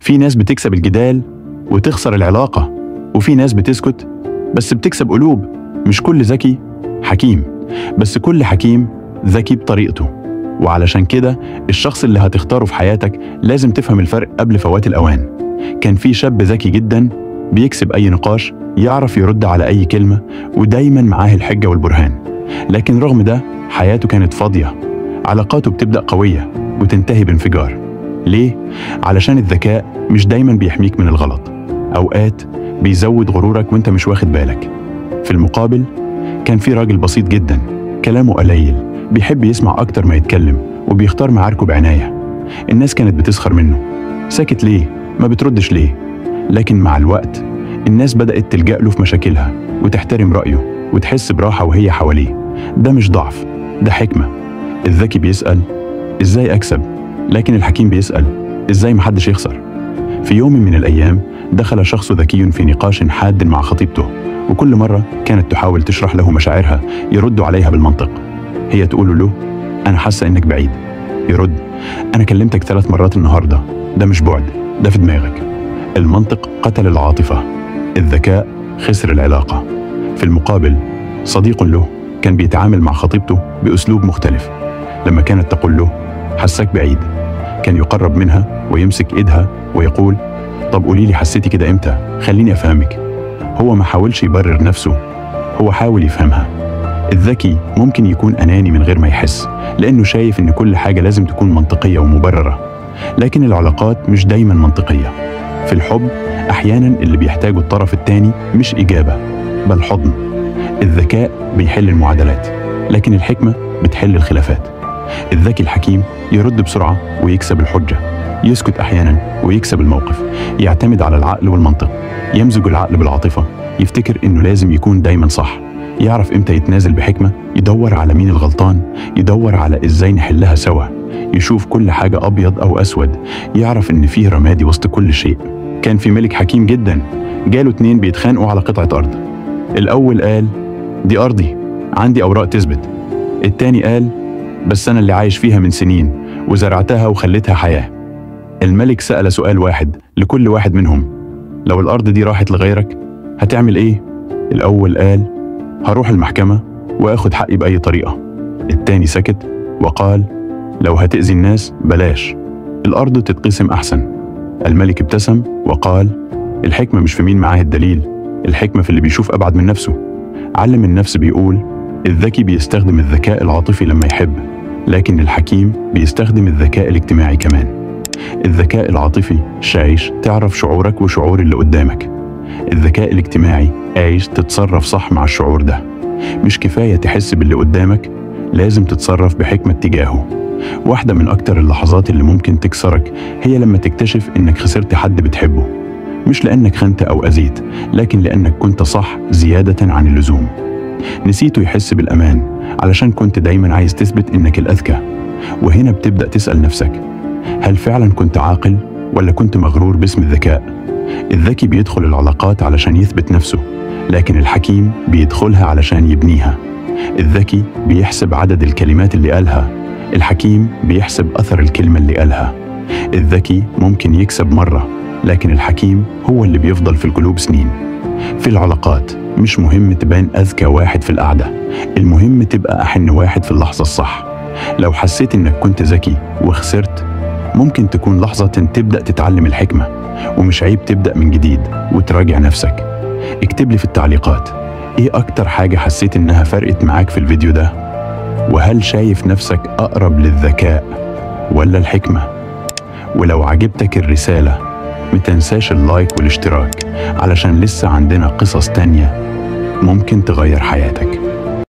في ناس بتكسب الجدال وتخسر العلاقة، وفي ناس بتسكت بس بتكسب قلوب. مش كل ذكي حكيم، بس كل حكيم ذكي بطريقته. وعلشان كده الشخص اللي هتختاره في حياتك لازم تفهم الفرق قبل فوات الأوان. كان في شاب ذكي جدا بيكسب أي نقاش، يعرف يرد على أي كلمة، ودايما معاه الحجة والبرهان. لكن رغم ده حياته كانت فاضية، علاقاته بتبدأ قوية وتنتهي بانفجار. ليه؟ علشان الذكاء مش دايما بيحميك من الغلط، أوقات بيزود غرورك وانت مش واخد بالك. في المقابل كان في راجل بسيط جدا، كلامه قليل، بيحب يسمع أكتر ما يتكلم، وبيختار معاركه بعناية. الناس كانت بتسخر منه، ساكت ليه؟ ما بتردش ليه؟ لكن مع الوقت الناس بدأت تلجأ له في مشاكلها وتحترم رأيه وتحس براحة وهي حواليه. ده مش ضعف، ده حكمة. الذكي بيسأل إزاي أكسب، لكن الحكيم بيسأل إزاي محدش يخسر. في يوم من الأيام دخل شخص ذكي في نقاش حاد مع خطيبته، وكل مرة كانت تحاول تشرح له مشاعرها يرد عليها بالمنطق. هي تقول له أنا حاسة إنك بعيد، يرد أنا كلمتك 3 مرات النهاردة. ده مش بعد، ده في دماغك. المنطق قتل العاطفة، الذكاء خسر العلاقة. في المقابل صديق له كان بيتعامل مع خطيبته بأسلوب مختلف. لما كانت تقول له حساك بعيد، كان يقرب منها ويمسك إيدها ويقول طب قولي لي حسيتي كده إمتى، خليني أفهمك. هو ما حاولش يبرر نفسه، هو حاول يفهمها. الذكي ممكن يكون أناني من غير ما يحس، لأنه شايف إن كل حاجة لازم تكون منطقية ومبررة. لكن العلاقات مش دايما منطقية. في الحب أحيانا اللي بيحتاجه الطرف التاني مش إجابة بل حضن. الذكاء بيحل المعادلات، لكن الحكمة بتحل الخلافات. الذكي الحكيم يرد بسرعة ويكسب الحجة، يسكت أحيانا ويكسب الموقف، يعتمد على العقل والمنطق، يمزج العقل بالعاطفة، يفتكر إنه لازم يكون دايما صح، يعرف إمتى يتنازل بحكمة، يدور على مين الغلطان، يدور على إزاي نحلها سوا، يشوف كل حاجة أبيض أو أسود، يعرف إن فيه رمادي وسط كل شيء. كان في ملك حكيم جدا، جاله 2 بيتخانقوا على قطعة أرض. الأول قال دي أرضي، عندي أوراق تثبت. التاني قال بس أنا اللي عايش فيها من سنين وزرعتها وخليتها حياة. الملك سأل سؤال واحد لكل واحد منهم، لو الأرض دي راحت لغيرك هتعمل إيه؟ الأول قال هروح المحكمة وأخد حقي بأي طريقة. التاني سكت وقال لو هتأذي الناس بلاش، الأرض تتقسم أحسن. الملك ابتسم وقال الحكمة مش في مين معاه الدليل، الحكمة في اللي بيشوف أبعد من نفسه. علم النفس بيقول الذكي بيستخدم الذكاء العاطفي لما يحب، لكن الحكيم بيستخدم الذكاء الاجتماعي كمان. الذكاء العاطفي عايش تعرف شعورك وشعور اللي قدامك. الذكاء الاجتماعي عايش تتصرف صح مع الشعور ده. مش كفاية تحس باللي قدامك، لازم تتصرف بحكمة تجاهه. واحدة من أكتر اللحظات اللي ممكن تكسرك هي لما تكتشف إنك خسرت حد بتحبه، مش لأنك خنت أو أذيت، لكن لأنك كنت صح زيادة عن اللزوم. نسيته يحس بالأمان علشان كنت دايما عايز تثبت إنك الأذكى. وهنا بتبدأ تسأل نفسك، هل فعلا كنت عاقل ولا كنت مغرور باسم الذكاء؟ الذكي بيدخل العلاقات علشان يثبت نفسه، لكن الحكيم بيدخلها علشان يبنيها. الذكي بيحسب عدد الكلمات اللي قالها، الحكيم بيحسب أثر الكلمة اللي قالها. الذكي ممكن يكسب مرة، لكن الحكيم هو اللي بيفضل في القلوب سنين. في العلاقات مش مهم تبان أذكى واحد في القعدة، المهم تبقى أحن واحد في اللحظة الصح. لو حسيت إنك كنت ذكي وخسرت، ممكن تكون لحظة تبدأ تتعلم الحكمة، ومش عيب تبدأ من جديد وتراجع نفسك. اكتب لي في التعليقات إيه أكتر حاجة حسيت إنها فرقت معاك في الفيديو ده، وهل شايف نفسك أقرب للذكاء ولا الحكمة؟ ولو عجبتك الرسالة متنساش اللايك والاشتراك، علشان لسه عندنا قصص تانية ممكن تغير حياتك.